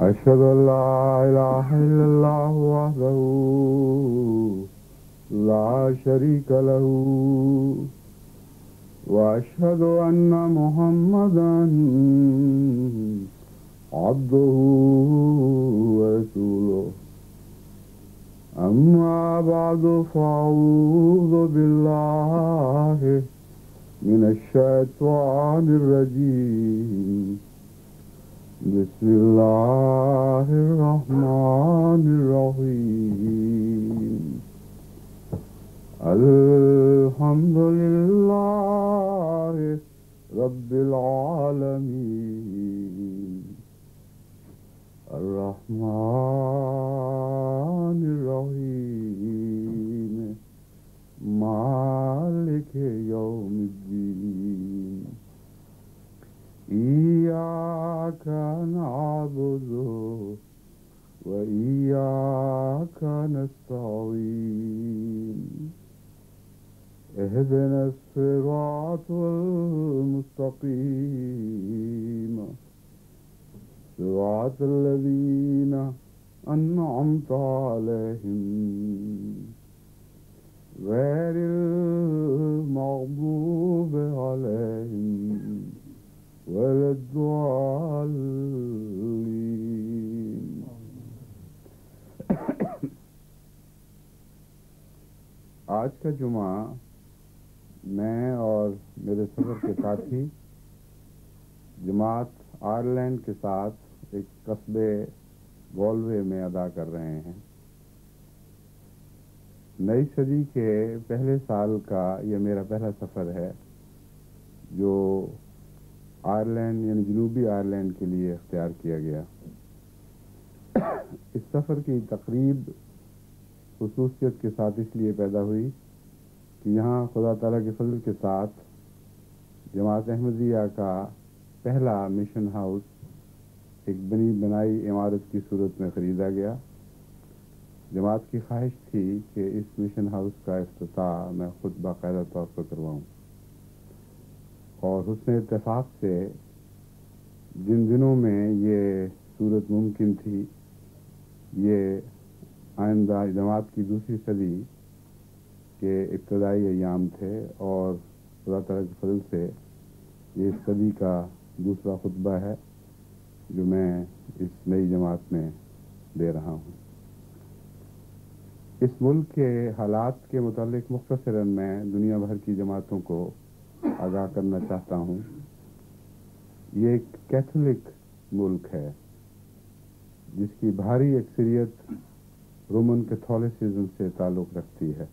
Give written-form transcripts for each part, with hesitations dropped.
أشهد أن لا إله إلا الله وحده لا شريك له وأشهد أن محمدا عبده ورسوله أما بعد فأعوذ بالله من الشيطان الرجيم بسم الله الرحمن الرحيم الحمد لله رب العالمين الرحمن الرحيم مالك يوم الدين إياك نعبد وإياك نستعين اهدنا الصراط المستقيم صراط الذين أنعمت عليهم غير المغضوب عليهم ولا الضالين. آج کا جمعہ میں اور میرے سفر کے ساتھی جماعت آئرلینڈ کے ساتھ ایک قصبے گالوے میں ادا کر رہے ہیں. نئی صدی کے پہلے سال کا یہ میرا پہلا سفر ہے جو آئرلینڈ یعنی جنوبی آئرلینڈ کے لیے اختیار کیا گیا. اس سفر کی تقریب خصوصیت کے ساتھ اس لیے پیدا ہوئی کہ یہاں خدا تعالیٰ کے فضل کے ساتھ جماعت احمدیہ کا پہلا مشن ہاؤس ایک بنی بنائی عمارت کی صورت میں خریدا گیا. جماعت کی خواہش تھی کہ اس مشن ہاؤس کا افتتاح میں خود باقاعدہ طور پر کرواؤں، اور حسن اتفاق سے جن دنوں میں یہ صورت ممکن تھی یہ آئندہ جماعت کی دوسری صدی کے ابتدائی ایام تھے، اور خدا تعالیٰ کے فضل سے یہ اس صدی کا دوسرا خطبہ ہے جو میں اس نئی جماعت میں دے رہا ہوں. اس ملک کے حالات کے متعلق مختصراً میں دنیا بھر کی جماعتوں کو آگاہ کرنا چاہتا ہوں. یہ ایک کیتھولک ملک ہے جس کی بھاری اکثریت رومن کیتھولسزم سے تعلق رکھتی ہے،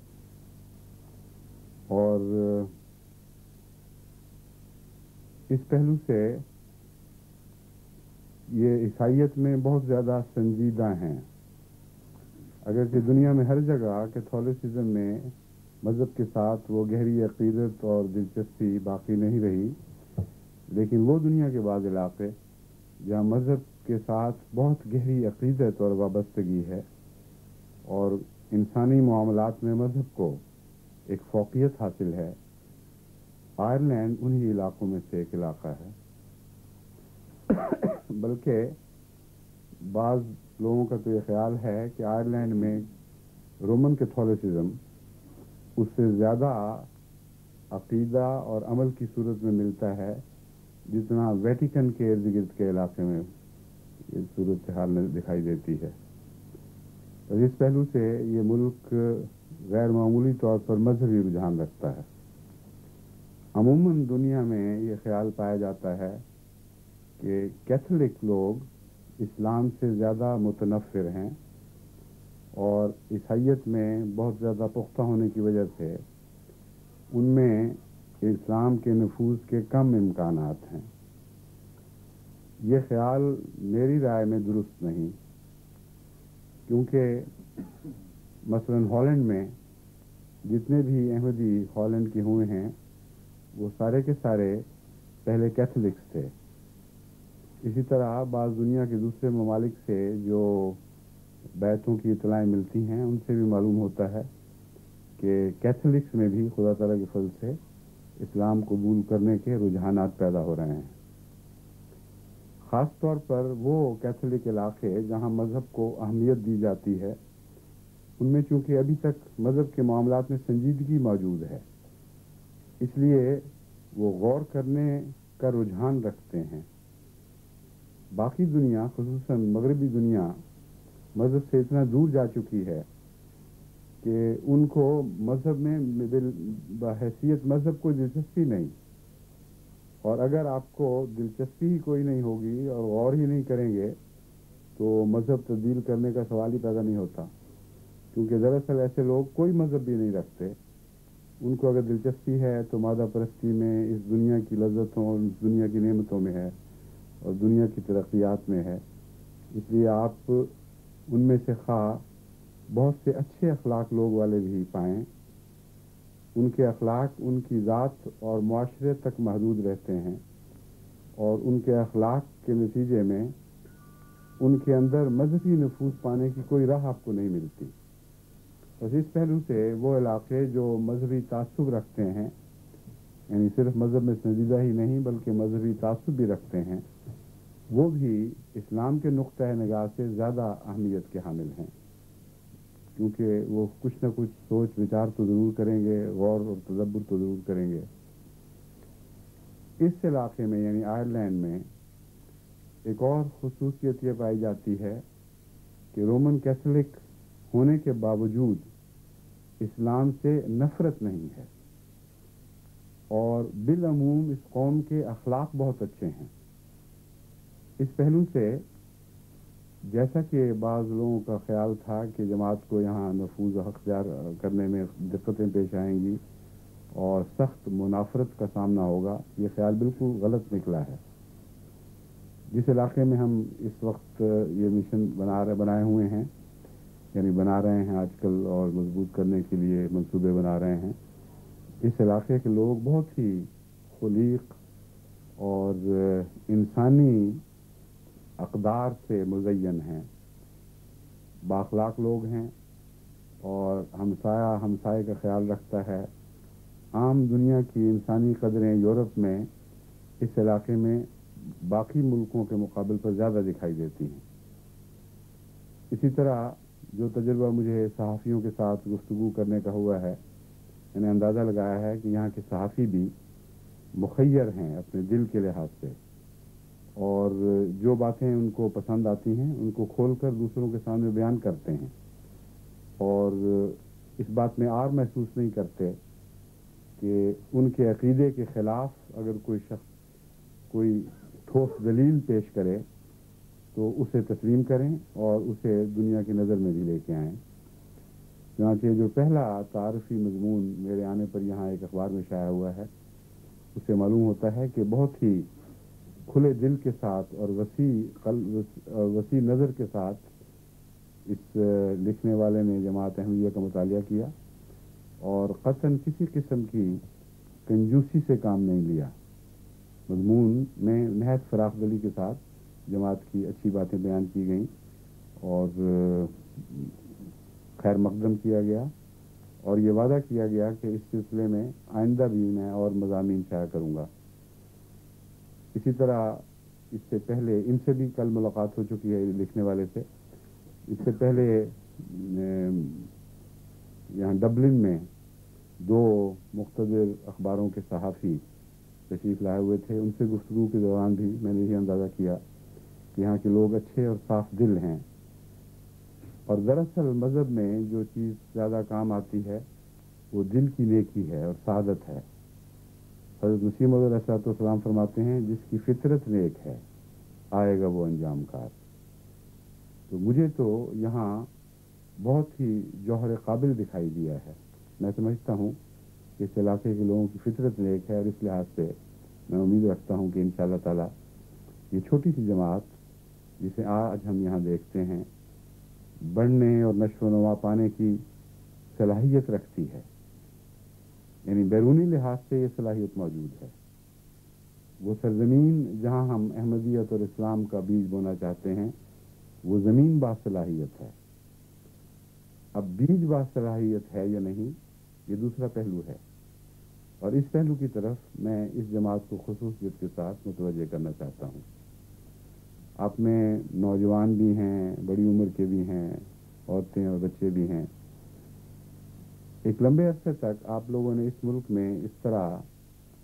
اور اس پہلو سے یہ عیسائیت میں بہت زیادہ سنجیدہ ہیں. اگرچہ دنیا میں ہر جگہ کیتھولسزم میں مذہب کے ساتھ وہ گہری عقیدت اور دلچسپی باقی نہیں رہی، لیکن وہ دنیا کے بعض علاقے جہاں مذہب کے ساتھ بہت گہری عقیدت اور وابستگی ہے اور انسانی معاملات میں مذہب کو ایک فوقیت حاصل ہے، آئرلینڈ انہی علاقوں میں سے ایک علاقہ ہے. بلکہ بعض لوگوں کا تو یہ خیال ہے کہ آئرلینڈ میں رومن کیتھولسزم اس سے زیادہ عقیدہ اور عمل کی صورت میں ملتا ہے جتنا ویٹیکن کے ارد گرد کے علاقے میں یہ صورتحال دکھائی دیتی ہے. اور اس پہلو سے یہ ملک غیر معمولی طور پر مذہبی رجحان رکھتا ہے. عموماً دنیا میں یہ خیال پایا جاتا ہے کہ کیتھولک لوگ اسلام سے زیادہ متنفر ہیں، اور عیسائیت میں بہت زیادہ پختہ ہونے کی وجہ سے ان میں اسلام کے نفوذ کے کم امکانات ہیں. یہ خیال میری رائے میں درست نہیں، کیونکہ مثلا ہالینڈ میں جتنے بھی احمدی ہالینڈ کے ہوئے ہیں وہ سارے کے سارے پہلے کیتھولکس تھے. اسی طرح بعض دنیا کے دوسرے ممالک سے جو بیعتوں کی اطلاعیں ملتی ہیں ان سے بھی معلوم ہوتا ہے کہ کیتھولکس میں بھی خدا تعالیٰ کے فضل سے اسلام قبول کرنے کے رجحانات پیدا ہو رہے ہیں. خاص طور پر وہ کیتھولک علاقے جہاں مذہب کو اہمیت دی جاتی ہے، ان میں چونکہ ابھی تک مذہب کے معاملات میں سنجیدگی موجود ہے، اس لیے وہ غور کرنے کا رجحان رکھتے ہیں۔ باقی دنیا، خصوصاً مغربی دنیا، مذہب سے اتنا دور جا چکی ہے کہ ان کو مذہب میں بحیثیت مذہب کوئی دلچسپی نہیں، اور اگر آپ کو دلچسپی ہی کوئی نہیں ہوگی اور غور ہی نہیں کریں گے تو مذہب تبدیل کرنے کا سوال ہی پیدا نہیں ہوتا، کیونکہ دراصل ایسے لوگ کوئی مذہب بھی نہیں رکھتے۔ ان کو اگر دلچسپی ہے تو مادہ پرستی میں، اس دنیا کی لذتوں اور اس دنیا کی نعمتوں میں ہے اور دنیا کی ترقیات میں ہے۔ اس لیے آپ ان میں سے خواہ بہت سے اچھے اخلاق لوگ والے بھی پائیں، ان کے اخلاق ان کی ذات اور معاشرے تک محدود رہتے ہیں، اور ان کے اخلاق کے نتیجے میں ان کے اندر مذہبی نفوذ پانے کی کوئی راہ آپ کو نہیں ملتی۔ بس اس پہلو سے وہ علاقے جو مذہبی تعصب رکھتے ہیں، یعنی صرف مذہب میں سنجیدہ ہی نہیں بلکہ مذہبی تعصب بھی رکھتے ہیں، وہ بھی اسلام کے نقطۂ نگاہ سے زیادہ اہمیت کے حامل ہیں، کیونکہ وہ کچھ نہ کچھ سوچ وچار تو ضرور کریں گے، غور اور تدبر تو ضرور کریں گے۔ اس علاقے میں یعنی آئرلینڈ میں ایک اور خصوصیت یہ پائی جاتی ہے کہ رومن کیتھولک ہونے کے باوجود اسلام سے نفرت نہیں ہے، اور بالعموم اس قوم کے اخلاق بہت اچھے ہیں۔ اس پہلو سے جیسا کہ بعض لوگوں کا خیال تھا کہ جماعت کو یہاں نفوذ و اختیار کرنے میں دقتیں پیش آئیں گی اور سخت منافرت کا سامنا ہوگا، یہ خیال بالکل غلط نکلا ہے۔ جس علاقے میں ہم اس وقت یہ مشن بنائے ہوئے ہیں، یعنی بنا رہے ہیں آج کل اور مضبوط کرنے کے لیے منصوبے بنا رہے ہیں، اس علاقے کے لوگ بہت ہی خلیق اور انسانی اقدار سے مزین ہیں، بااخلاق لوگ ہیں، اور ہمسایہ ہمسائے کا خیال رکھتا ہے۔ عام دنیا کی انسانی قدریں یورپ میں اس علاقے میں باقی ملکوں کے مقابل پر زیادہ دکھائی دیتی ہیں۔ اسی طرح جو تجربہ مجھے صحافیوں کے ساتھ گفتگو کرنے کا ہوا ہے، میں نے اندازہ لگایا ہے کہ یہاں کے صحافی بھی مخیر ہیں اپنے دل کے لحاظ سے، اور جو باتیں ان کو پسند آتی ہیں ان کو کھول کر دوسروں کے سامنے بیان کرتے ہیں، اور اس بات میں عار محسوس نہیں کرتے کہ ان کے عقیدے کے خلاف اگر کوئی شخص کوئی ٹھوس دلیل پیش کرے تو اسے تسلیم کریں اور اسے دنیا کی نظر میں بھی لے کے آئیں۔ چنانچہ جو پہلا تعارفی مضمون میرے آنے پر یہاں ایک اخبار میں شائع ہوا ہے، اس سے معلوم ہوتا ہے کہ بہت ہی کھلے دل کے ساتھ اور وسیع نظر کے ساتھ اس لکھنے والے نے جماعت احمدیہ کا مطالعہ کیا، اور قطعاً کسی قسم کی کنجوسی سے کام نہیں لیا۔ مضمون میں نہایت فراخ دلی کے ساتھ جماعت کی اچھی باتیں بیان کی گئیں اور خیر مقدم کیا گیا، اور یہ وعدہ کیا گیا کہ اس سلسلے میں آئندہ بھی میں اور مضامین شائع کروں گا۔ اسی طرح اس سے پہلے ان سے بھی کل ملاقات ہو چکی ہے لکھنے والے سے۔ اس سے پہلے یہاں ڈبلن میں دو مقتدر اخباروں کے صحافی تشریف لائے ہوئے تھے، ان سے گفتگو کے دوران بھی میں نے یہ اندازہ کیا کہ یہاں کے لوگ اچھے اور صاف دل ہیں، اور دراصل مذہب میں جو چیز زیادہ کام آتی ہے وہ دل کی نیکی ہے اور سعادت ہے۔ حضرت مسیح موعود علیہ الصلوۃ والسلام فرماتے ہیں جس کی فطرت نیک ہے آئے گا وہ انجام کار۔ تو مجھے تو یہاں بہت ہی جوہر قابل دکھائی دیا ہے۔ میں سمجھتا ہوں کہ اس علاقے کے لوگوں کی فطرت نیک ہے، اور اس لحاظ سے میں امید رکھتا ہوں کہ انشاءاللہ تعالی یہ چھوٹی سی جماعت جسے آج ہم یہاں دیکھتے ہیں بڑھنے اور نشو و نما پانے کی صلاحیت رکھتی ہے، یعنی بیرونی لحاظ سے یہ صلاحیت موجود ہے۔ وہ سرزمین جہاں ہم احمدیت اور اسلام کا بیج بونا چاہتے ہیں وہ زمین باصلاحیت ہے۔ اب بیج باصلاحیت ہے یا نہیں یہ دوسرا پہلو ہے، اور اس پہلو کی طرف میں اس جماعت کو خصوصیت کے ساتھ متوجہ کرنا چاہتا ہوں۔ آپ میں نوجوان بھی ہیں، بڑی عمر کے بھی ہیں، عورتیں اور بچے بھی ہیں. ایک لمبے عرصے تک آپ لوگوں نے اس ملک میں اس طرح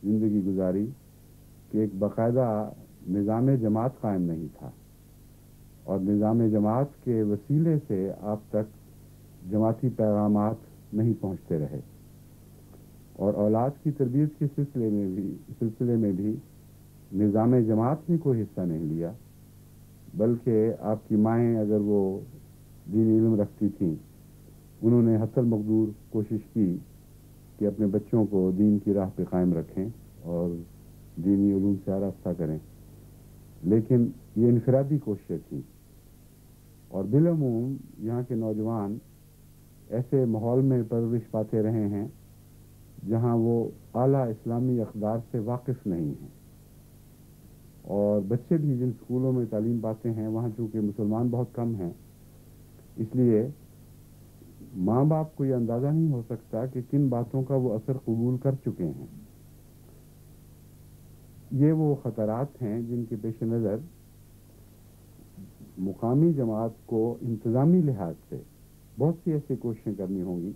زندگی گزاری کہ ایک باقاعدہ نظام جماعت قائم نہیں تھا، اور نظام جماعت کے وسیلے سے آپ تک جماعتی پیغامات نہیں پہنچتے رہے، اور اولاد کی تربیت کے سلسلے میں بھی نظام جماعت نے کوئی حصہ نہیں لیا، بلکہ آپ کی مائیں اگر وہ دینی علم رکھتی تھیں، انہوں نے حتی المقدور کوشش کی کہ اپنے بچوں کو دین کی راہ پہ قائم رکھیں اور دینی علوم سے آراستہ کریں، لیکن یہ انفرادی کوششیں تھیں. اور بالعموم یہاں کے نوجوان ایسے ماحول میں پرورش پاتے رہے ہیں جہاں وہ اعلیٰ اسلامی اقدار سے واقف نہیں ہیں، اور بچے بھی جن اسکولوں میں تعلیم پاتے ہیں وہاں چونکہ مسلمان بہت کم ہیں، اس لیے ماں باپ کو یہ اندازہ نہیں ہو سکتا کہ کن باتوں کا وہ اثر قبول کر چکے ہیں. یہ وہ خطرات ہیں جن کے پیش نظر مقامی جماعت کو انتظامی لحاظ سے بہت سی ایسی کوششیں کرنی ہوں گی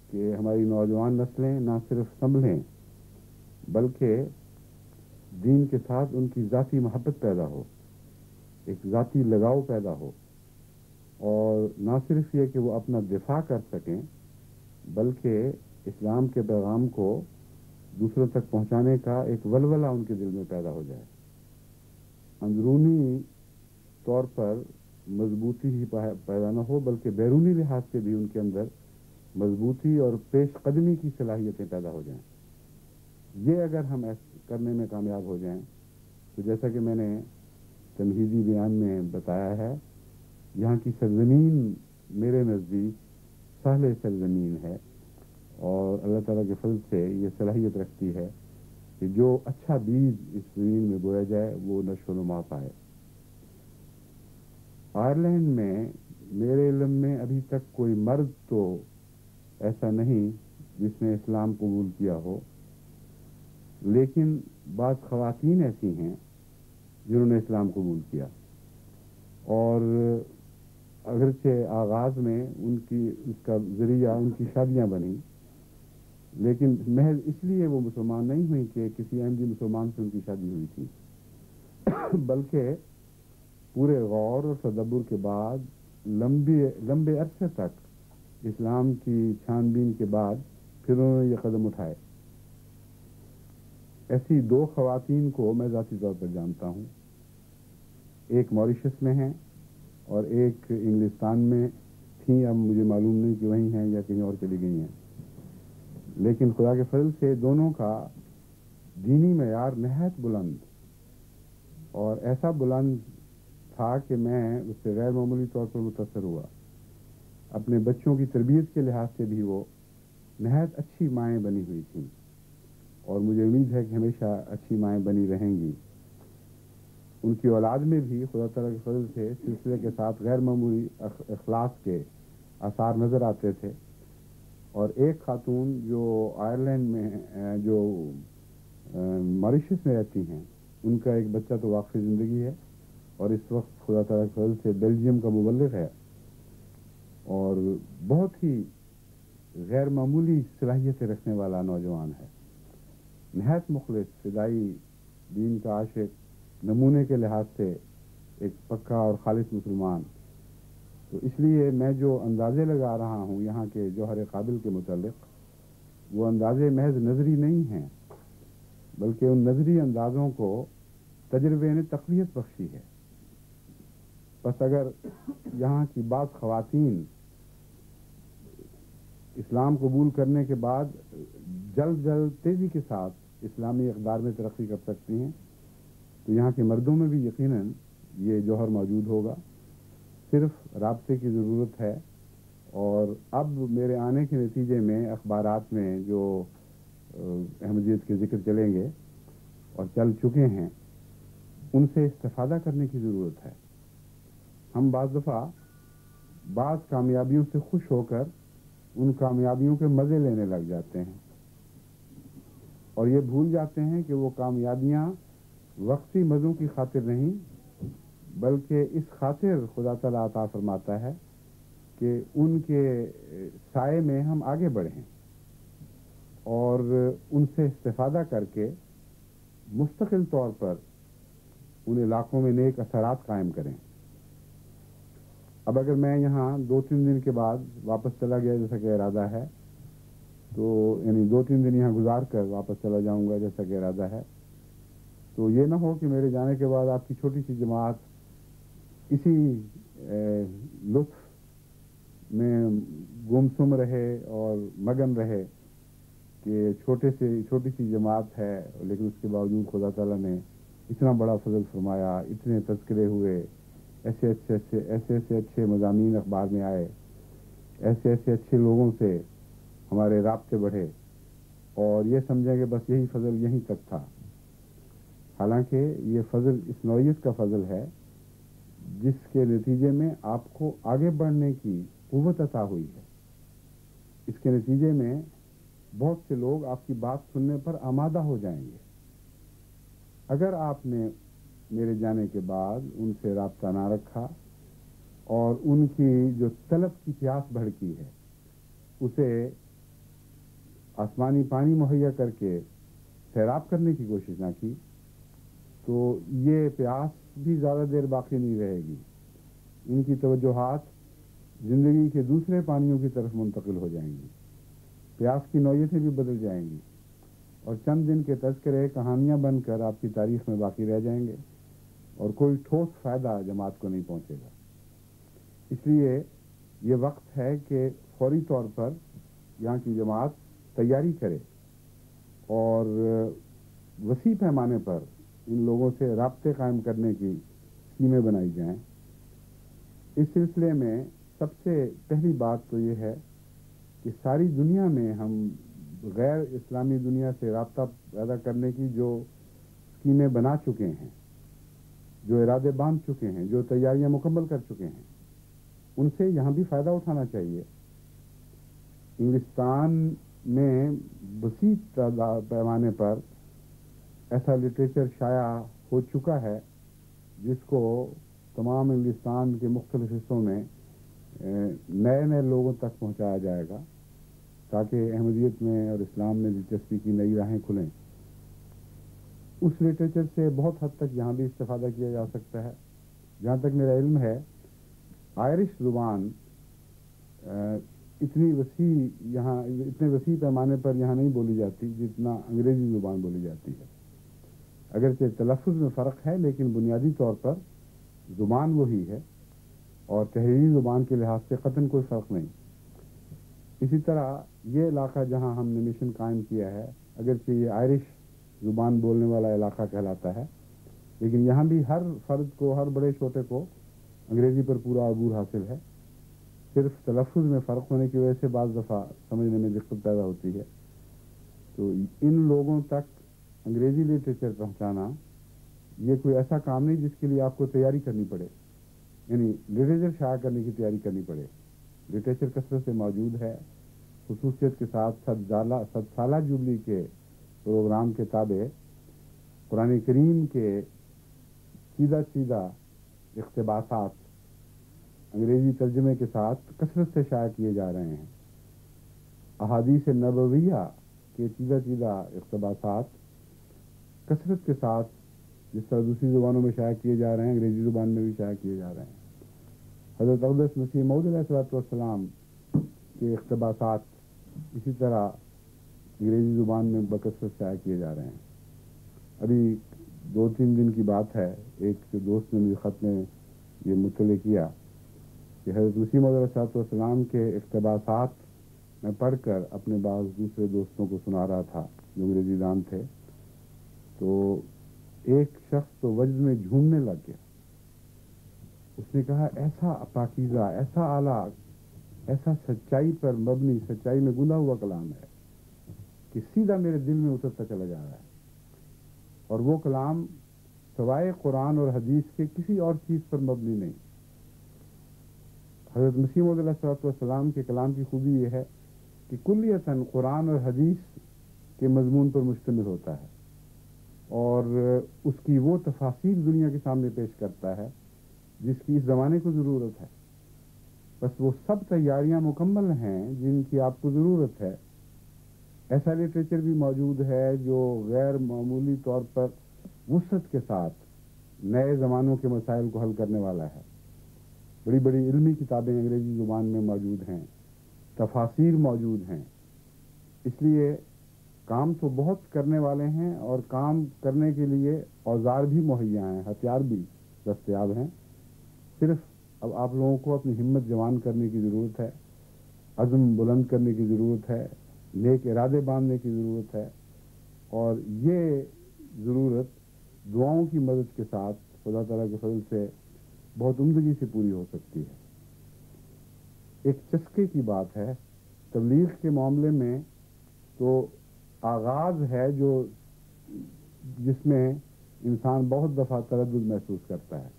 کہ ہماری نوجوان نسلیں نہ صرف سنبھلیں بلکہ دین کے ساتھ ان کی ذاتی محبت پیدا ہو، ایک ذاتی لگاؤ پیدا ہو، اور نہ صرف یہ کہ وہ اپنا دفاع کر سکیں بلکہ اسلام کے پیغام کو دوسروں تک پہنچانے کا ایک ولولہ ان کے دل میں پیدا ہو جائے. اندرونی طور پر مضبوطی ہی پیدا نہ ہو بلکہ بیرونی لحاظ سے بھی ان کے اندر مضبوطی اور پیش قدمی کی صلاحیتیں پیدا ہو جائیں. یہ اگر ہم کرنے میں کامیاب ہو جائیں تو جیسا کہ میں نے تمہیدی بیان میں بتایا ہے، یہاں کی سرزمین میرے نزدیک سہل سرزمین ہے، اور اللہ تعالیٰ کے فضل سے یہ صلاحیت رکھتی ہے کہ جو اچھا بیج اس زمین میں بویا جائے وہ نشو و نما پائے. آئرلینڈ میں میرے علم میں ابھی تک کوئی مرد تو ایسا نہیں جس نے اسلام قبول کیا ہو، لیکن بعض خواتین ایسی ہیں جنہوں نے اسلام قبول کیا، اور اگرچہ آغاز میں اس کا ذریعہ ان کی شادیاں بنی، لیکن محض اس لیے وہ مسلمان نہیں ہوئی کہ کسی احمدی مسلمان سے ان کی شادی ہوئی تھی، بلکہ پورے غور اور تدبر کے بعد لمبے عرصے تک اسلام کی چھان بین کے بعد پھر انہوں نے یہ قدم اٹھائے. ایسی دو خواتین کو میں ذاتی طور پر جانتا ہوں، ایک موریشس میں ہیں اور ایک انگلستان میں تھیں، اب مجھے معلوم نہیں کہ وہیں ہیں یا کہیں اور چلی گئی ہیں، لیکن خدا کے فضل سے دونوں کا دینی معیار نہایت بلند اور ایسا بلند تھا کہ میں اس سے غیر معمولی طور پر متاثر ہوا. اپنے بچوں کی تربیت کے لحاظ سے بھی وہ نہایت اچھی مائیں بنی ہوئی تھیں، اور مجھے امید ہے کہ ہمیشہ اچھی مائیں بنی رہیں گی. ان کی اولاد میں بھی خدا تعالیٰ کے فضل سے سلسلے کے ساتھ غیر معمولی اخلاص کے آثار نظر آتے تھے. اور ایک خاتون جو آئرلینڈ میں جو ماریشس میں رہتی ہیں، ان کا ایک بچہ تو واقعی زندگی ہے، اور اس وقت خدا تعالیٰ کے فضل سے بیلجیم کا مبلغ ہے، اور بہت ہی غیر معمولی صلاحیتیں رکھنے والا نوجوان ہے، نہایت مخلص، فدائی، دین کا عاشق، نمونے کے لحاظ سے ایک پکا اور خالص مسلمان. تو اس لیے میں جو اندازے لگا رہا ہوں یہاں کے جوہر قابل کے متعلق، وہ اندازے محض نظری نہیں ہیں، بلکہ ان نظری اندازوں کو تجربے نے تقویت بخشی ہے. بس اگر یہاں کی بعض خواتین اسلام قبول کرنے کے بعد جلد تیزی کے ساتھ اسلامی اقدار میں ترقی کر سکتی ہیں، تو یہاں کے مردوں میں بھی یقیناً یہ جوہر موجود ہوگا. صرف رابطے کی ضرورت ہے. اور اب میرے آنے کے نتیجے میں اخبارات میں جو احمدیت کے ذکر چلیں گے اور چل چکے ہیں، ان سے استفادہ کرنے کی ضرورت ہے. ہم بعض دفعہ بعض کامیابیوں سے خوش ہو کر ان کامیابیوں کے مزے لینے لگ جاتے ہیں، اور یہ بھول جاتے ہیں کہ وہ کامیابیاں وقتی مزوں کی خاطر نہیں بلکہ اس خاطر خدا تعالیٰ عطا فرماتا ہے کہ ان کے سائے میں ہم آگے بڑھیں اور ان سے استفادہ کر کے مستقل طور پر ان علاقوں میں نیک اثرات قائم کریں۔ اب اگر میں یہاں 2-3 دن کے بعد واپس چلا گیا جیسا کہ ارادہ ہے، تو یعنی 2-3 دن یہاں گزار کر واپس چلا جاؤں گا جیسا کہ ارادہ ہے، تو یہ نہ ہو کہ میرے جانے کے بعد آپ کی چھوٹی سی جماعت اسی لطف میں گمسم رہے اور مگن رہے کہ چھوٹی سی جماعت ہے، لیکن اس کے باوجود خدا تعالیٰ نے اتنا بڑا فضل فرمایا، اتنے تذکرے ہوئے، ایسے اچھے مضامین اخبار میں آئے، ایسے اچھے لوگوں سے ہمارے رابطے بڑھے، اور یہ سمجھیں کہ بس یہی فضل یہیں تک تھا۔ حالانکہ یہ فضل اس نوعیت کا فضل ہے جس کے نتیجے میں آپ کو آگے بڑھنے کی قوت عطا ہوئی ہے۔ اس کے نتیجے میں بہت سے لوگ آپ کی بات سننے پر آمادہ ہو جائیں گے۔ اگر آپ نے میرے جانے کے بعد ان سے رابطہ نہ رکھا اور ان کی جو طلب کی پیاس بھڑکی ہے اسے آسمانی پانی مہیا کر کے سیراب کرنے کی کوشش نہ کی، تو یہ پیاس بھی زیادہ دیر باقی نہیں رہے گی۔ ان کی توجہات زندگی کے دوسرے پانیوں کی طرف منتقل ہو جائیں گی، پیاس کی نوعیتیں بھی بدل جائیں گی، اور چند دن کے تذکرے کہانیاں بن کر آپ کی تاریخ میں باقی رہ جائیں گے، اور کوئی ٹھوس فائدہ جماعت کو نہیں پہنچے گا۔ اس لیے یہ وقت ہے کہ فوری طور پر یہاں کی جماعت تیاری کرے اور وسیع پیمانے پر ان لوگوں سے رابطے قائم کرنے کی اسکیمیں بنائی جائیں۔ اس سلسلے میں سب سے پہلی بات تو یہ ہے کہ ساری دنیا میں ہم غیر اسلامی دنیا سے رابطہ پیدا کرنے کی جو اسکیمیں بنا چکے ہیں، جو ارادے باندھ چکے ہیں، جو تیاریاں مکمل کر چکے ہیں، ان سے یہاں بھی فائدہ اٹھانا چاہیے۔ انگلستان میں وسیع پیمانے پر ایسا لٹریچر شائع ہو چکا ہے جس کو تمام انگلستان کے مختلف حصوں میں نئے لوگوں تک پہنچایا جائے گا تاکہ احمدیت میں اور اسلام میں دلچسپی کی نئی راہیں کھلیں۔ اس لٹریچر سے بہت حد تک یہاں بھی استفادہ کیا جا سکتا ہے۔ جہاں تک میرا علم ہے، آئرش زبان اتنے وسیع پیمانے پر یہاں نہیں بولی جاتی جتنا انگریزی زبان بولی جاتی ہے۔ اگرچہ تلفظ میں فرق ہے، لیکن بنیادی طور پر زبان وہی ہے، اور تحریری زبان کے لحاظ سے قطعاً کوئی فرق نہیں۔ اسی طرح یہ علاقہ جہاں ہم نے مشن قائم کیا ہے، اگرچہ یہ آئرش زبان بولنے والا علاقہ کہلاتا ہے، لیکن یہاں بھی ہر فرد کو، ہر بڑے چھوٹے کو انگریزی پر پورا عبور حاصل ہے۔ صرف تلفظ میں فرق ہونے کی وجہ سے بعض دفعہ سمجھنے میں دقت پیدا ہوتی ہے۔ تو ان لوگوں تک انگریزی لٹریچر پہنچانا یہ کوئی ایسا کام نہیں جس کے لیے آپ کو تیاری کرنی پڑے، یعنی لٹریچر شائع کرنے کی تیاری کرنی پڑے۔ لٹریچر کثرت سے موجود ہے، خصوصیت کے ساتھ 100 سالہ جوبلی کے پروگرام کے تابع قرآن کریم کے سیدھا اقتباسات انگریزی ترجمے کے ساتھ کثرت سے شائع کیے جا رہے ہیں۔ احادیث نبویہ کے سیدھا اقتباسات کثرت کے ساتھ جس طرح دوسری زبانوں میں شائع کیے جا رہے ہیں، انگریزی زبان میں بھی شائع کیے جا رہے ہیں۔ حضرت اقدس مسیح موعود علیہ السلام کے اقتباسات اسی طرح انگریزی زبان میں بکثرت شائع کیے جا رہے ہیں۔ ابھی 2-3 دن کی بات ہے، ایک دوست نے مجھے خط میں یہ مطلع کیا کہ حضرت مسیح موعود علیہ السلام کے اقتباسات میں پڑھ کر اپنے بعض دوسرے دوستوں کو سنا رہا تھا جو انگریزی دان تھے، تو ایک شخص تو وجد میں جھومنے لگ گیا۔ اس نے کہا ایسا پاکیزہ، ایسا اعلیٰ، ایسا سچائی پر مبنی، سچائی میں گندا ہوا کلام ہے کہ سیدھا میرے دل میں اترتا چلا جا رہا ہے، اور وہ کلام سوائے قرآن اور حدیث کے کسی اور چیز پر مبنی نہیں۔ حضرت مسیح موعود علیہ السلام کے کلام کی خوبی یہ ہے کہ کلیتاً قرآن اور حدیث کے مضمون پر مشتمل ہوتا ہے، اور اس کی وہ تفاصیل دنیا کے سامنے پیش کرتا ہے جس کی اس زمانے کو ضرورت ہے. بس وہ سب تیاریاں مکمل ہیں جن کی آپ کو ضرورت ہے. ایسا لٹریچر بھی موجود ہے جو غیر معمولی طور پر وسعت کے ساتھ نئے زمانوں کے مسائل کو حل کرنے والا ہے. بڑی بڑی علمی کتابیں انگریزی زبان میں موجود ہیں، تفاسیر موجود ہیں. اس لیے کام تو بہت کرنے والے ہیں، اور کام کرنے کے لیے اوزار بھی مہیا ہیں، ہتھیار بھی دستیاب ہیں. صرف اب آپ لوگوں کو اپنی ہمت جوان کرنے کی ضرورت ہے، عزم بلند کرنے کی ضرورت ہے، نیک ارادے باندھنے کی ضرورت ہے. اور یہ ضرورت دعاؤں کی مدد کے ساتھ خدا تعالیٰ کے فضل سے بہت عمدگی سے پوری ہو سکتی ہے. ایک چسکے کی بات ہے تبلیغ کے معاملے میں، تو آغاز ہے جو جس میں انسان بہت دفعہ تردد محسوس کرتا ہے،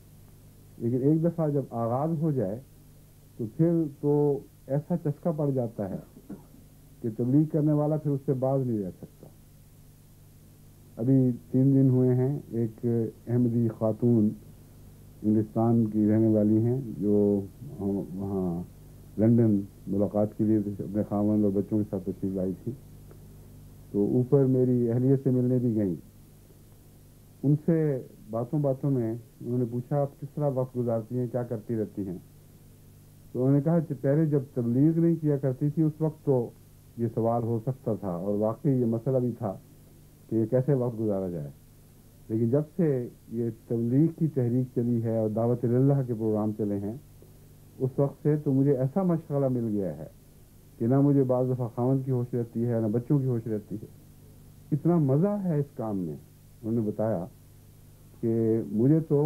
لیکن ایک دفعہ جب آغاز ہو جائے تو پھر تو ایسا چسکا پڑ جاتا ہے کہ تبلیغ کرنے والا پھر اس سے باز نہیں رہ سکتا. ابھی 3 دن ہوئے ہیں، ایک احمدی خاتون انگلستان کی رہنے والی ہیں جو وہاں لندن ملاقات کے لیے اپنے خاوند اور بچوں کے ساتھ تشریف لائی تھی. تو اوپر میری اہلیہ سے ملنے بھی گئیں. ان سے باتوں باتوں میں انہوں نے پوچھا آپ کس طرح وقت گزارتی ہیں، کیا کرتی رہتی ہیں. تو انہوں نے کہا کہ پہلے جب تبلیغ نہیں کیا کرتی تھی اس وقت تو یہ سوال ہو سکتا تھا، اور واقعی یہ مسئلہ بھی تھا کہ یہ کیسے وقت گزارا جائے. لیکن جب سے یہ تبلیغ کی تحریک چلی ہے اور دعوت اللہ کے پروگرام چلے ہیں، اس وقت سے تو مجھے ایسا مشغلہ مل گیا ہے کہ نہ مجھے بعض دفعہ خاوند کی ہوش رہتی ہے نہ بچوں کی ہوش رہتی ہے. اتنا مزہ ہے اس کام میں. انہوں نے بتایا کہ مجھے تو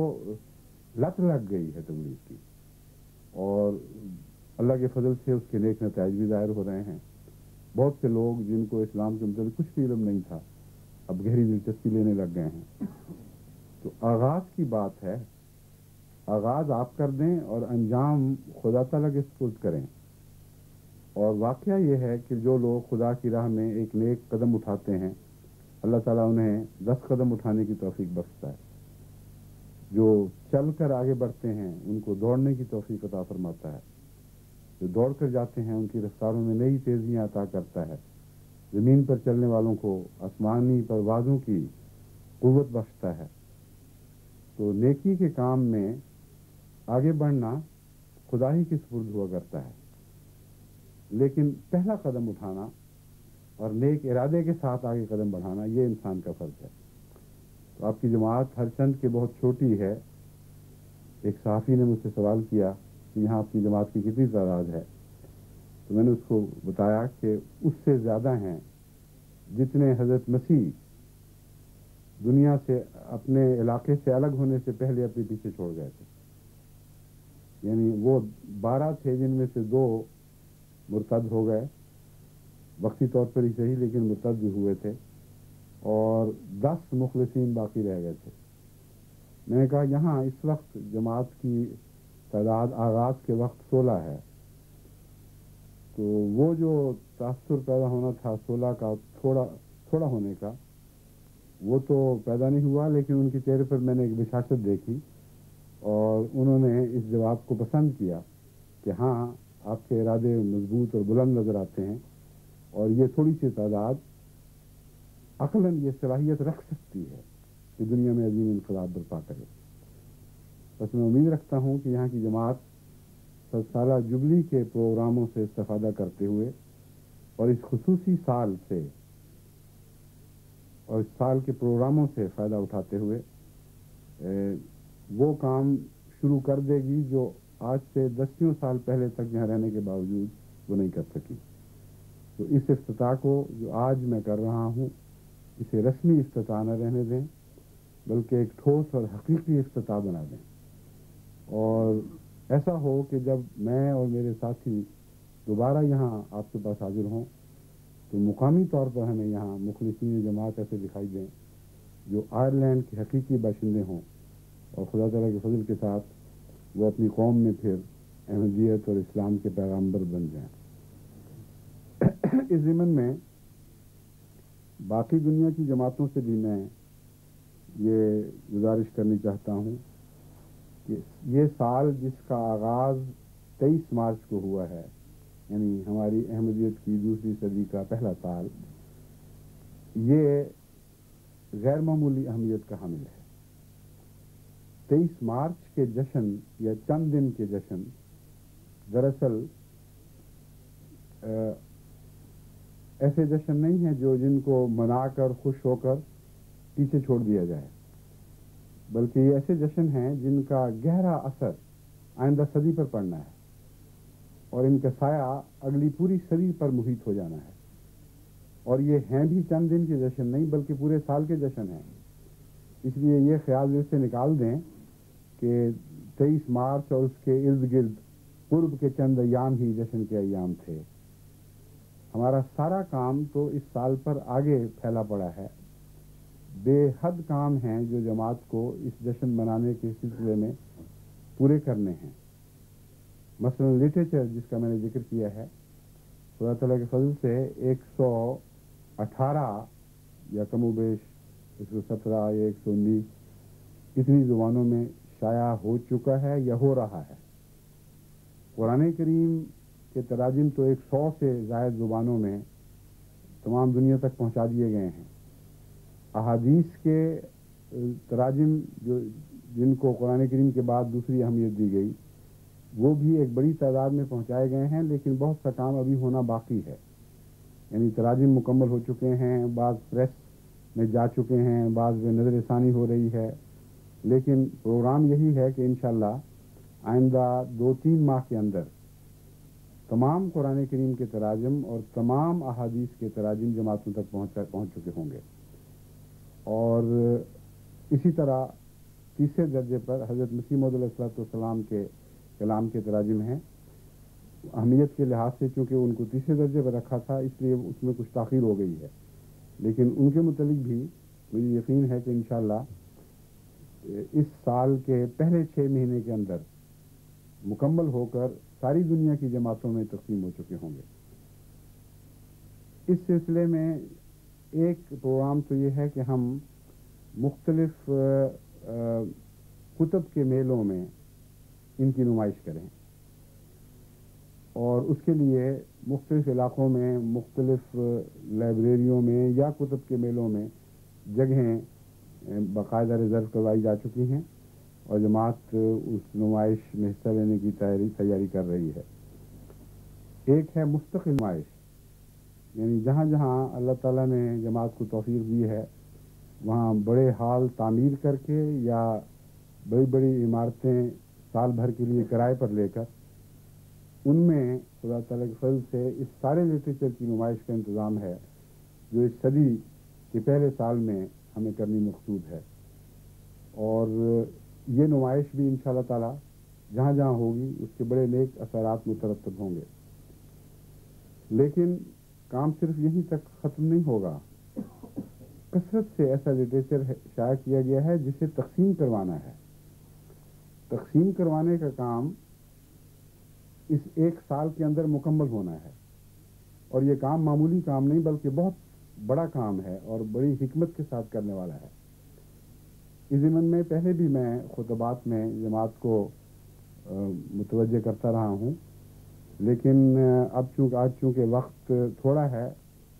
لت لگ گئی ہے تبلیغ کی، اور اللہ کے فضل سے اس کے نیک نتائج بھی ظاہر ہو رہے ہیں. بہت سے لوگ جن کو اسلام کے متعلق کچھ بھی علم نہیں تھا اب گہری دلچسپی لینے لگ گئے ہیں. تو آغاز کی بات ہے، آغاز آپ کر دیں اور انجام خدا تعالیٰ کے سپرد کریں. اور واقعہ یہ ہے کہ جو لوگ خدا کی راہ میں ایک نیک قدم اٹھاتے ہیں اللہ تعالیٰ انہیں 10 قدم اٹھانے کی توفیق بخشتا ہے. جو چل کر آگے بڑھتے ہیں ان کو دوڑنے کی توفیق عطا فرماتا ہے. جو دوڑ کر جاتے ہیں ان کی رفتاروں میں نئی تیزیاں عطا کرتا ہے. زمین پر چلنے والوں کو آسمانی پروازوں کی قوت بخشتا ہے. تو نیکی کے کام میں آگے بڑھنا خدا ہی کے سپرد ہوا کرتا ہے، لیکن پہلا قدم اٹھانا اور نیک ارادے کے ساتھ آگے قدم بڑھانا یہ انسان کا فرض ہے. تو آپ کی جماعت ہر چند کے بہت چھوٹی ہے. ایک صحافی نے مجھ سے سوال کیا کہ یہاں آپ کی جماعت کی کتنی تعداد ہے، تو میں نے اس کو بتایا کہ اس سے زیادہ ہیں جتنے حضرت مسیح دنیا سے اپنے علاقے سے الگ ہونے سے پہلے اپنے پیچھے چھوڑ گئے تھے. یعنی وہ 12 تھے جن میں سے 2 مرتد ہو گئے، وقتی طور پر ہی صحیح لیکن مرتد بھی ہوئے تھے، اور 10 مخلصین باقی رہ گئے تھے. میں نے کہا یہاں اس وقت جماعت کی تعداد آغاز کے وقت 16 ہے. تو وہ جو تاثر پیدا ہونا تھا 16 کا تھوڑا ہونے کا، وہ تو پیدا نہیں ہوا، لیکن ان کے چہرے پر میں نے ایک بشاشت دیکھی اور انہوں نے اس جواب کو پسند کیا کہ ہاں آپ کے ارادے مضبوط اور بلند نظر آتے ہیں، اور یہ تھوڑی سی تعداد عقلاً یہ صلاحیت رکھ سکتی ہے کہ دنیا میں عظیم انقلاب برپا کرے. بس میں امید رکھتا ہوں کہ یہاں کی جماعت 100 سالہ جبلی کے پروگراموں سے استفادہ کرتے ہوئے اور اس خصوصی سال سے اور اس سال کے پروگراموں سے فائدہ اٹھاتے ہوئے وہ کام شروع کر دے گی جو آج سے 10 سال پہلے تک یہاں رہنے کے باوجود وہ نہیں کر سکی. تو اس افتتاح کو جو آج میں کر رہا ہوں اسے رسمی افتتاح نہ رہنے دیں، بلکہ ایک ٹھوس اور حقیقی افتتاح بنا دیں. اور ایسا ہو کہ جب میں اور میرے ساتھی دوبارہ یہاں آپ کے پاس حاضر ہوں تو مقامی طور پر ہمیں یہاں مخلصین جماعت ایسے دکھائی دیں جو آئرلینڈ کے حقیقی باشندے ہوں، اور خدا تعالیٰ کے فضل کے ساتھ وہ اپنی قوم میں پھر احمدیت اور اسلام کے پیغامبر بن جائیں. اس ضمن میں باقی دنیا کی جماعتوں سے بھی میں یہ گزارش کرنی چاہتا ہوں کہ یہ سال جس کا آغاز 23 مارچ کو ہوا ہے، یعنی ہماری احمدیت کی دوسری صدی کا پہلا سال، یہ غیر معمولی اہمیت کا حامل ہے۔ 23 مارچ کے جشن یا چند دن کے جشن دراصل ایسے جشن نہیں ہیں جن کو منا کر خوش ہو کر پیچھے چھوڑ دیا جائے، بلکہ یہ ایسے جشن ہیں جن کا گہرا اثر آئندہ صدی پر پڑنا ہے اور ان کا سایہ اگلی پوری صدی پر محیط ہو جانا ہے۔ اور یہ ہیں بھی چند دن کے جشن نہیں بلکہ پورے سال کے جشن ہیں۔ اس لیے یہ خیال دل سے نکال دیں کہ 23 مارچ اور اس کے ارد گرد قرب کے چند ایام ہی جشن کے ایام تھے۔ ہمارا سارا کام تو اس سال پر آگے پھیلا پڑا ہے۔ بے حد کام ہیں جو جماعت کو اس جشن منانے کے سلسلے میں پورے کرنے ہیں۔ مثلا لٹریچر جس کا میں نے ذکر کیا ہے، خدا تعالیٰ کے فضل سے 118 یا کم و بیش 117 یا 119 اتنی زبانوں میں شائع ہو چکا ہے یا ہو رہا ہے۔ قرآن کریم کے تراجم تو 100 سے زائد زبانوں میں تمام دنیا تک پہنچا دیے گئے ہیں۔ احادیث کے تراجم جن کو قرآن کریم کے بعد دوسری اہمیت دی گئی، وہ بھی ایک بڑی تعداد میں پہنچائے گئے ہیں، لیکن بہت سا کام ابھی ہونا باقی ہے۔ یعنی تراجم مکمل ہو چکے ہیں، بعض پریس میں جا چکے ہیں، بعض میں نظر ثانی ہو رہی ہے، لیکن پروگرام یہی ہے کہ انشاءاللہ آئندہ 2-3 ماہ کے اندر تمام قرآن کریم کے تراجم اور تمام احادیث کے تراجم جماعتوں تک پہنچ چکے ہوں گے۔ اور اسی طرح تیسرے درجے پر حضرت مسیح موعود علیہ السلام کے کلام کے تراجم ہیں۔ اہمیت کے لحاظ سے چونکہ ان کو تیسرے درجے پر رکھا تھا، اس لیے اس میں کچھ تاخیر ہو گئی ہے، لیکن ان کے متعلق بھی مجھے یقین ہے کہ انشاءاللہ اس سال کے پہلے 6 مہینے کے اندر مکمل ہو کر ساری دنیا کی جماعتوں میں تقسیم ہو چکے ہوں گے۔ اس سلسلے میں ایک پروگرام تو یہ ہے کہ ہم مختلف کتب کے میلوں میں ان کی نمائش کریں، اور اس کے لیے مختلف علاقوں میں مختلف لائبریریوں میں یا کتب کے میلوں میں جگہیں باقاعدہ ریزرو کروائی جا چکی ہیں، اور جماعت اس نمائش میں حصہ لینے کی تیاری کر رہی ہے۔ ایک ہے مستقل نمائش، یعنی جہاں جہاں اللہ تعالیٰ نے جماعت کو توفیق دی ہے وہاں بڑے ہال تعمیر کر کے یا بڑی بڑی عمارتیں سال بھر کے لیے کرائے پر لے کر ان میں خدا تعالیٰ کے فضل سے اس سارے لٹریچر کی نمائش کا انتظام ہے جو اس صدی کے پہلے سال میں ہمیں کرنی مقصود ہے۔ اور یہ نمائش بھی انشاءاللہ تعالیٰ جہاں جہاں ہوگی اس کے بڑے نیک اثرات مترتب ہوں گے۔ لیکن کام صرف یہیں تک ختم نہیں ہوگا، کثرت سے ایسا لٹریچر شائع کیا گیا ہے جسے تقسیم کروانا ہے۔ تقسیم کروانے کا کام اس ایک سال کے اندر مکمل ہونا ہے، اور یہ کام معمولی کام نہیں بلکہ بہت بڑا کام ہے اور بڑی حکمت کے ساتھ کرنے والا ہے۔ اس ضمن میں پہلے بھی میں خطبات میں جماعت کو متوجہ کرتا رہا ہوں، لیکن اب چونکہ وقت تھوڑا ہے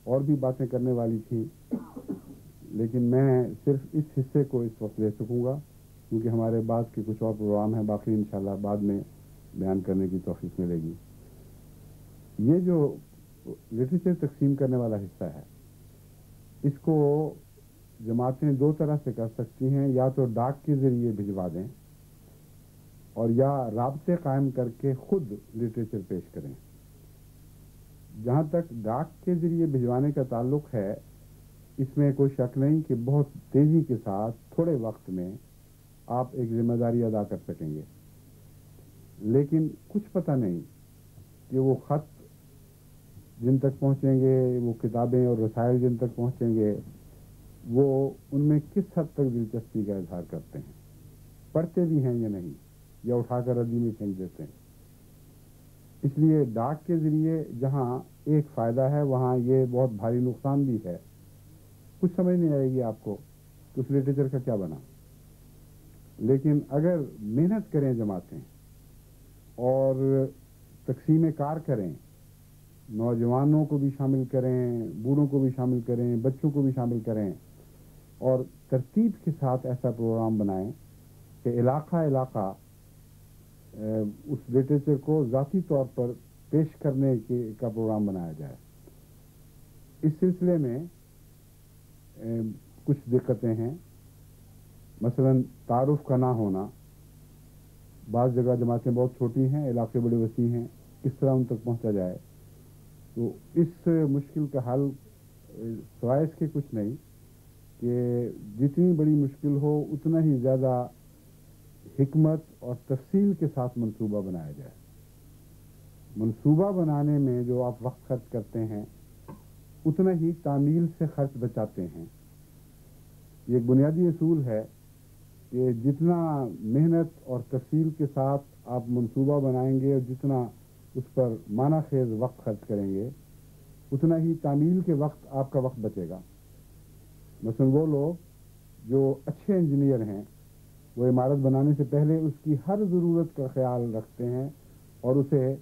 اور بھی باتیں کرنے والی تھیں، لیکن میں صرف اس حصے کو اس وقت لے سکوں گا کیونکہ ہمارے بعد کے کچھ اور پروگرام ہیں، باقی انشاءاللہ بعد میں بیان کرنے کی توفیق ملے گی۔ یہ جو لٹریچر تقسیم کرنے والا حصہ ہے اس کو جماعتیں 2 طرح سے کر سکتی ہیں، یا تو ڈاک کے ذریعے بھجوا دیں اور یا رابطے قائم کر کے خود لٹریچر پیش کریں۔ جہاں تک ڈاک کے ذریعے بھجوانے کا تعلق ہے اس میں کوئی شک نہیں کہ بہت تیزی کے ساتھ تھوڑے وقت میں آپ ایک ذمہ داری ادا کر سکیں گے، لیکن کچھ پتہ نہیں کہ وہ خط جن تک پہنچیں گے، وہ کتابیں اور رسائل جن تک پہنچیں گے، وہ ان میں کس حد تک دلچسپی کا اظہار کرتے ہیں، پڑھتے بھی ہیں یا نہیں، یا اٹھا کر ردی میں پھینک دیتے ہیں۔ اس لیے ڈاک کے ذریعے جہاں ایک فائدہ ہے وہاں یہ بہت بھاری نقصان بھی ہے۔ کچھ سمجھ نہیں آئے گی آپ کو کہ اس لٹریچر کا کیا بنا، لیکن اگر محنت کریں جماعتیں اور تقسیم کار کریں، نوجوانوں کو بھی شامل کریں، بوڑھوں کو بھی شامل کریں، بچوں کو بھی شامل کریں، اور ترتیب کے ساتھ ایسا پروگرام بنائیں کہ علاقہ علاقہ اس لٹریچر کو ذاتی طور پر پیش کرنے کا پروگرام بنایا جائے۔ اس سلسلے میں کچھ دقتیں ہیں، مثلا تعارف کا نہ ہونا۔ بعض جگہ جماعتیں بہت چھوٹی ہیں، علاقے بڑے وسیع ہیں، کس طرح ان تک پہنچا جائے؟ تو اس مشکل کا حل سوائے اس کے کچھ نہیں کہ جتنی بڑی مشکل ہو اتنا ہی زیادہ حکمت اور تفصیل کے ساتھ منصوبہ بنایا جائے۔ منصوبہ بنانے میں جو آپ وقت خرچ کرتے ہیں اتنا ہی تعمیل سے خرچ بچاتے ہیں۔ یہ ایک بنیادی اصول ہے کہ جتنا محنت اور تفصیل کے ساتھ آپ منصوبہ بنائیں گے اور جتنا اس پر معنی خیز وقت خرچ کریں گے اتنا ہی تعمیل کے وقت آپ کا وقت بچے گا۔ مثلا وہ لوگ جو اچھے انجینئر ہیں وہ عمارت بنانے سے پہلے اس کی ہر ضرورت کا خیال رکھتے ہیں اور اسے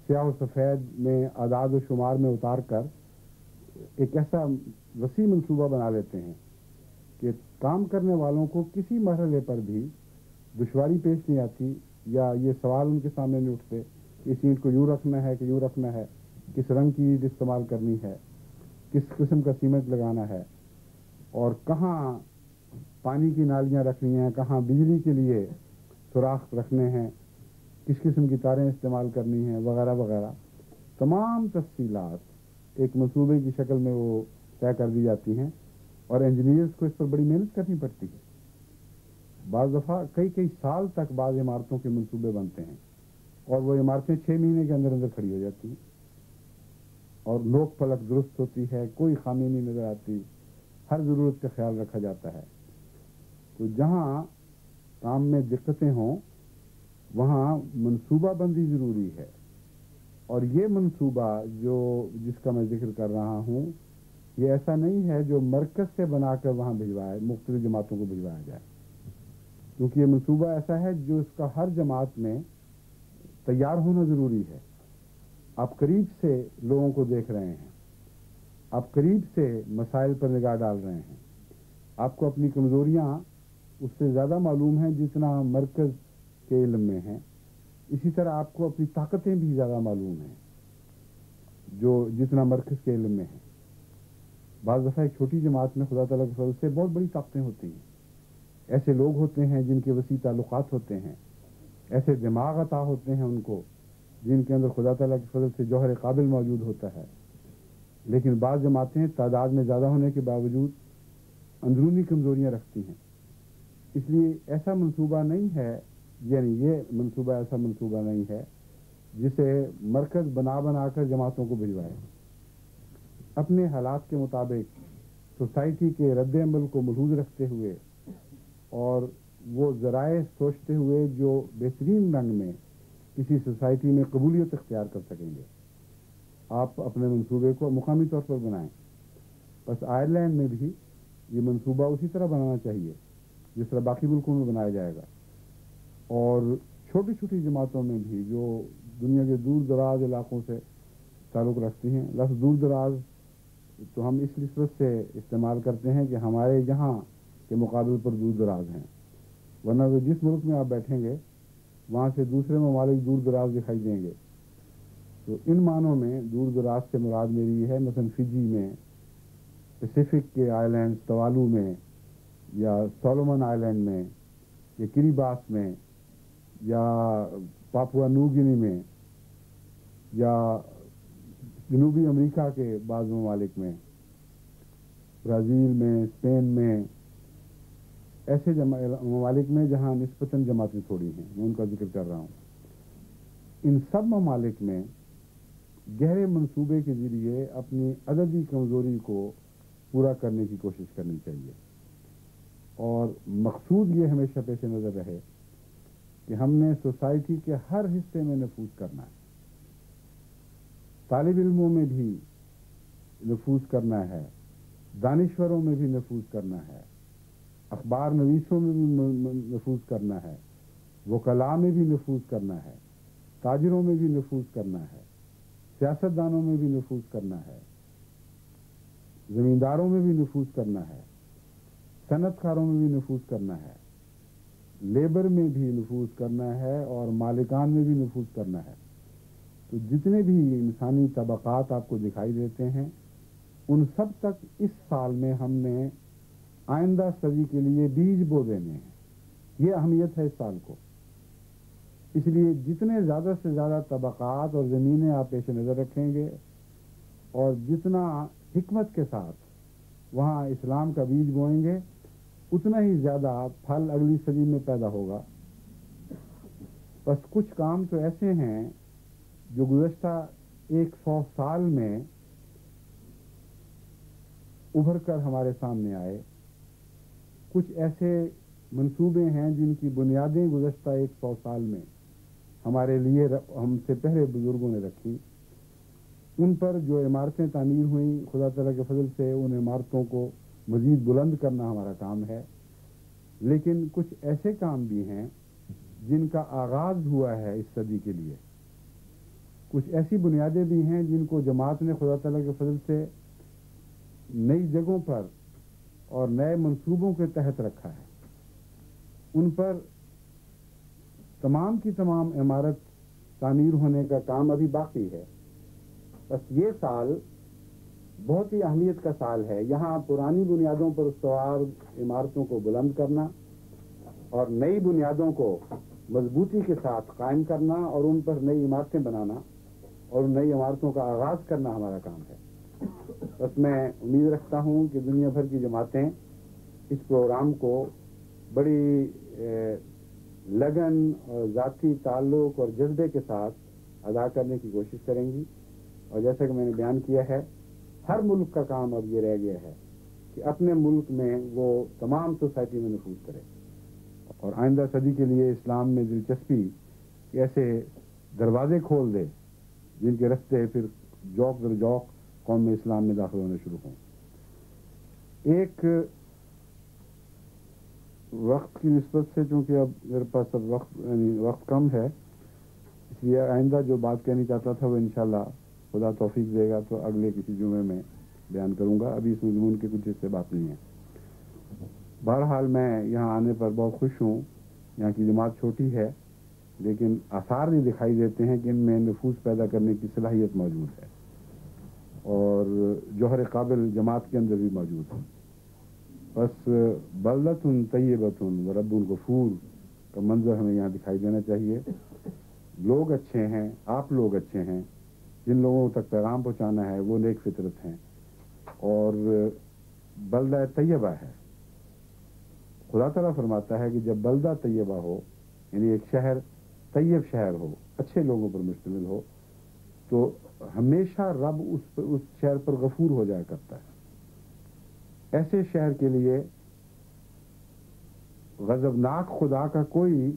سیاہ و سفید میں اعداد و شمار میں اتار کر ایک ایسا وسیع منصوبہ بنا لیتے ہیں کہ کام کرنے والوں کو کسی مرحلے پر بھی دشواری پیش نہیں آتی، یا یہ سوال ان کے سامنے نہیں اٹھتے کہ اس اینٹ کو یوں رکھنا ہے کہ یوں رکھنا ہے، کس رنگ کی اینٹ استعمال کرنی ہے، کس قسم کا سیمنٹ لگانا ہے، اور کہاں پانی کی نالیاں رکھنی ہیں، کہاں بجلی کے لیے سوراخ رکھنے ہیں، کس قسم کی تاریں استعمال کرنی ہیں، وغیرہ وغیرہ۔ تمام تفصیلات ایک منصوبے کی شکل میں وہ طے کر دی جاتی ہیں، اور انجینئرز کو اس پر بڑی محنت کرنی پڑتی ہے۔ بعض دفعہ کئی سال تک بعض عمارتوں کے منصوبے بنتے ہیں اور وہ عمارتیں 6 مہینے کے اندر اندر کھڑی ہو جاتی ہیں، اور نوک پلک درست ہوتی ہے، کوئی خامی نہیں نظر آتی، ہر ضرورت کا خیال رکھا جاتا ہے۔ تو جہاں کام میں دقتیں ہوں وہاں منصوبہ بندی ضروری ہے، اور یہ منصوبہ جس کا میں ذکر کر رہا ہوں یہ ایسا نہیں ہے جو مرکز سے بنا کر وہاں بھجوائے، مختلف جماعتوں کو بھجوایا جائے، کیونکہ یہ منصوبہ ایسا ہے جو اس کا ہر جماعت میں تیار ہونا ضروری ہے۔ آپ قریب سے لوگوں کو دیکھ رہے ہیں، آپ قریب سے مسائل پر نگاہ ڈال رہے ہیں، آپ کو اپنی کمزوریاں اس سے زیادہ معلوم ہیں جتنا مرکز کے علم میں ہیں، اسی طرح آپ کو اپنی طاقتیں بھی زیادہ معلوم ہیں جتنا مرکز کے علم میں ہیں۔ بعض دفعہ ایک چھوٹی جماعت میں خدا تعالیٰ کے فضل سے بہت بڑی طاقتیں ہوتی ہیں، ایسے لوگ ہوتے ہیں جن کے وسیع تعلقات ہوتے ہیں، ایسے دماغ عطا ہوتے ہیں ان کو جن کے اندر خدا تعالیٰ کے فضل سے جوہر قابل موجود ہوتا ہے۔ لیکن بعض جماعتیں تعداد میں زیادہ ہونے کے باوجود اندرونی کمزوریاں رکھتی ہیں، اس لیے ایسا منصوبہ نہیں ہے، یعنی یہ منصوبہ ایسا منصوبہ نہیں ہے جسے مرکز بنا کر جماعتوں کو بھجوائے۔ اپنے حالات کے مطابق سوسائٹی کے رد عمل کو ملحوظ رکھتے ہوئے اور وہ ذرائع سوچتے ہوئے جو بہترین رنگ میں کسی سوسائٹی میں قبولیت اختیار کر سکیں گے، آپ اپنے منصوبے کو مقامی طور پر بنائیں۔ بس آئرلینڈ میں بھی یہ منصوبہ اسی طرح بنانا چاہیے جس طرح باقی ملکوں میں بنایا جائے گا، اور چھوٹی چھوٹی جماعتوں میں بھی جو دنیا کے دور دراز علاقوں سے تعلق رکھتی ہیں۔ لفظ دور دراز تو ہم اس نسبت سے استعمال کرتے ہیں کہ ہمارے یہاں کے مقابل پر دور دراز ہیں، ورنہ تو جس ملک میں آپ بیٹھیں گے وہاں سے دوسرے ممالک دور دراز دکھائی دیں گے۔ تو ان معنوں میں دور دراز سے مراد میری یہ ہے، مثلا فجی میں، پیسیفک کے آئی لینڈ توالو میں، یا سولومن آئی لینڈ میں، یا کریباس میں، یا پاپوا نیو گینی میں، یا جنوبی امریکہ کے بعض ممالک میں، برازیل میں، اسپین میں، ایسے ممالک میں جہاں نسبتاً جماعتیں تھوڑی ہیں، میں ان کا ذکر کر رہا ہوں۔ ان سب ممالک میں گہرے منصوبے کے ذریعے اپنی عددی کمزوری کو پورا کرنے کی کوشش کرنی چاہیے، اور مقصود یہ ہمیشہ پیش نظر رہے کہ ہم نے سوسائٹی کے ہر حصے میں نفوذ کرنا ہے، طالب علموں میں بھی نفوذ کرنا ہے، دانشوروں میں بھی نفوذ کرنا ہے، اخبار نویسوں میں بھی نفوذ کرنا ہے، وکلاء میں بھی نفوذ کرنا ہے، تاجروں میں بھی نفوذ کرنا ہے، سیاستدانوں میں بھی نفوذ کرنا ہے، زمینداروں میں بھی نفوذ کرنا ہے، صنعت کاروں میں بھی نفوذ کرنا ہے، لیبر میں بھی نفوذ کرنا ہے، اور مالکان میں بھی نفوذ کرنا ہے۔ تو جتنے بھی انسانی طبقات آپ کو دکھائی دیتے ہیں، ان سب تک اس سال میں ہم نے آئندہ صدی کے لیے بیج بو دینے ہیں۔ یہ اہمیت ہے اس سال کو۔ اس لیے جتنے زیادہ سے زیادہ طبقات اور زمینیں آپ پیش نظر رکھیں گے، اور جتنا حکمت کے ساتھ وہاں اسلام کا بیج بوئیں گے، اتنا ہی زیادہ پھل اگلی صدی میں پیدا ہوگا۔ بس کچھ کام تو ایسے ہیں جو گزشتہ 100 سال میں ابھر کر ہمارے سامنے آئے، کچھ ایسے منصوبے ہیں جن کی بنیادیں گزشتہ 100 سال میں ہمارے لیے ہم سے پہلے بزرگوں نے رکھی۔ ان پر جو عمارتیں تعمیر ہوئیں، خدا تعالیٰ کے فضل سے ان عمارتوں کو مزید بلند کرنا ہمارا کام ہے۔ لیکن کچھ ایسے کام بھی ہیں جن کا آغاز ہوا ہے اس صدی کے لیے، کچھ ایسی بنیادیں بھی ہیں جن کو جماعت نے خدا تعالیٰ کے فضل سے نئی جگہوں پر اور نئے منصوبوں کے تحت رکھا ہے۔ ان پر تمام کی تمام عمارت تعمیر ہونے کا کام ابھی باقی ہے۔ بس یہ سال بہت ہی اہمیت کا سال ہے۔ یہاں پرانی بنیادوں پر استوار عمارتوں کو بلند کرنا اور نئی بنیادوں کو مضبوطی کے ساتھ قائم کرنا، اور ان پر نئی عمارتیں بنانا اور ان نئی عمارتوں کا آغاز کرنا ہمارا کام ہے۔ بس میں امید رکھتا ہوں کہ دنیا بھر کی جماعتیں اس پروگرام کو بڑی لگن اور ذاتی تعلق اور جذبے کے ساتھ ادا کرنے کی کوشش کریں گی۔ اور جیسا کہ میں نے بیان کیا ہے، ہر ملک کا کام اب یہ رہ گیا ہے کہ اپنے ملک میں وہ تمام سوسائٹی میں نفوذ کرے، اور آئندہ صدی کے لیے اسلام میں دلچسپی کہ ایسے دروازے کھول دے جن کے رستے پھر جوق در جوق قوم میں اسلام میں داخل ہونے شروع ہوں۔ ایک وقت کی نسبت سے، چونکہ اب میرے پاس اب وقت کم ہے، اس لیے آئندہ جو بات کہنی چاہتا تھا وہ انشاءاللہ خدا توفیق دے گا تو اگلے کسی جمعے میں بیان کروں گا۔ ابھی اس مضمون کے کچھ حصے بات نہیں ہے۔ بہرحال میں یہاں آنے پر بہت خوش ہوں۔ یہاں کی جماعت چھوٹی ہے، لیکن آثار بھی دکھائی دیتے ہیں کہ ان میں نفوذ پیدا کرنے کی صلاحیت موجود ہے، اور جوہر قابل جماعت کے اندر بھی موجود ہے۔ بس بلدۃ طیبۃ ورب غفور کا منظر ہمیں یہاں دکھائی دینا چاہیے۔ لوگ اچھے ہیں، آپ لوگ اچھے ہیں، جن لوگوں تک پیغام پہنچانا ہے وہ نیک فطرت ہیں، اور بلدہ طیبہ ہے۔ خدا تعالیٰ فرماتا ہے کہ جب بلدہ طیبہ ہو، یعنی ایک شہر طیب شہر ہو، اچھے لوگوں پر مشتمل ہو، تو ہمیشہ رب اس شہر پر غفور ہو جایا کرتا ہے۔ ایسے شہر کے لیے غضبناک خدا کا کوئی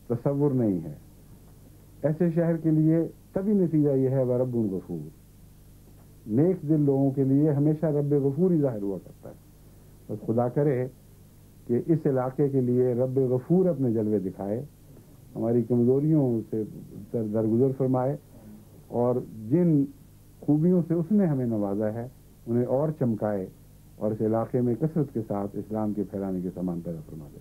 تصور نہیں ہے۔ ایسے شہر کے لیے تبھی نتیجہ یہ ہے رب غفور۔ نیک دل لوگوں کے لیے ہمیشہ رب غفور ہی ظاہر ہوا کرتا ہے۔ بس خدا کرے کہ اس علاقے کے لیے رب غفور اپنے جلوے دکھائے، ہماری کمزوریوں سے درگزر فرمائے، اور جن خوبیوں سے اس نے ہمیں نوازا ہے انہیں اور چمکائے، اور اس علاقے میں کثرت کے ساتھ اسلام کے پھیلانے کے سامان پیدا فرما دے۔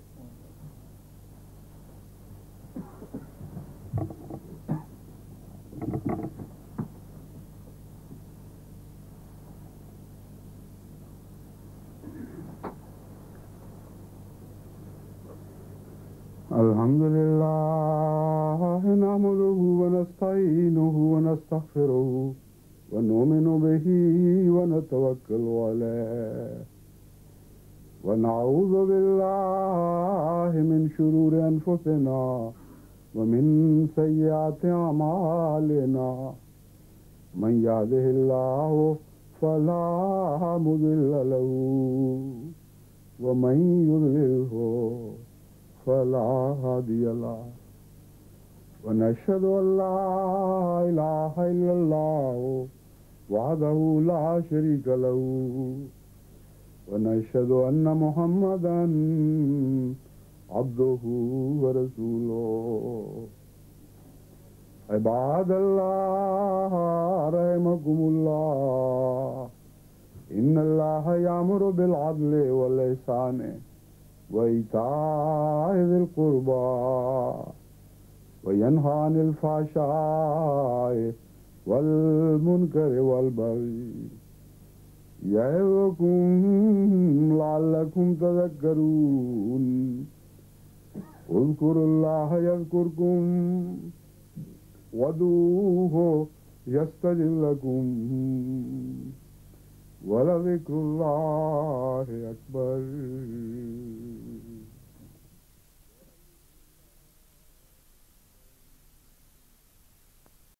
الحمد لله نحمده ونستعينه ونستغفره ونؤمن به ونتوكل عليه ونعوذ بالله من شرور أنفسنا ومن سيئات أعمالنا من يهده الله فلا مضل له ومن يضلله فلا هادي له ونشهد أن لا إله إلا الله وحده لا شريك له ونشهد أن محمدا عبده ورسوله عباد الله رحمكم الله إن الله يأمر بالعدل والإحسان وإيتاء ذي القربى وينهى عن الفحشاء والمنكر والبغي يعظكم لعلكم تذكرون اذكروا الله يذكركم وادعوه يستجب لكم ولذكر الله أكبر